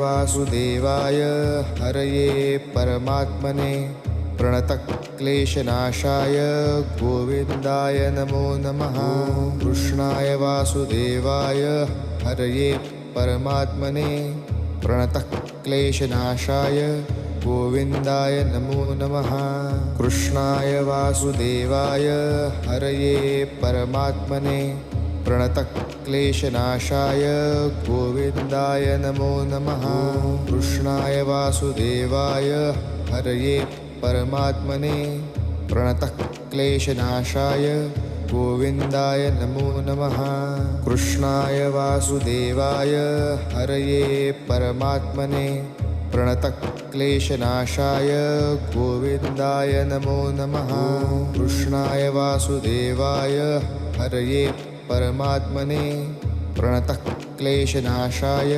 वासुदेवाय हरये परमात्मने प्रणतक्लेशनाशाय गोविन्दाय नमो नमः। कृष्णाय वासुदेवाय हरये परमात्मने प्रणतक्लेशनाशाय गोविन्दाय नमो नमः। कृष्णाय वासुदेवाय हरये परमात्मने प्रणतक्लेशनाशाय गोविन्दाय नमो नमः। कृष्णाय वासुदेवाय हरये परमात्मने प्रणतक्लेशनाशाय गोविन्दाय नमो नमः। कृष्णाय वासुदेवाय हरये परमात्मने प्रणतक्लेशनाशाय गोविन्दाय नमो नमः। कृष्णाय वासुदेवाय हरये परमात्मने प्रणतक्लेशनाशाय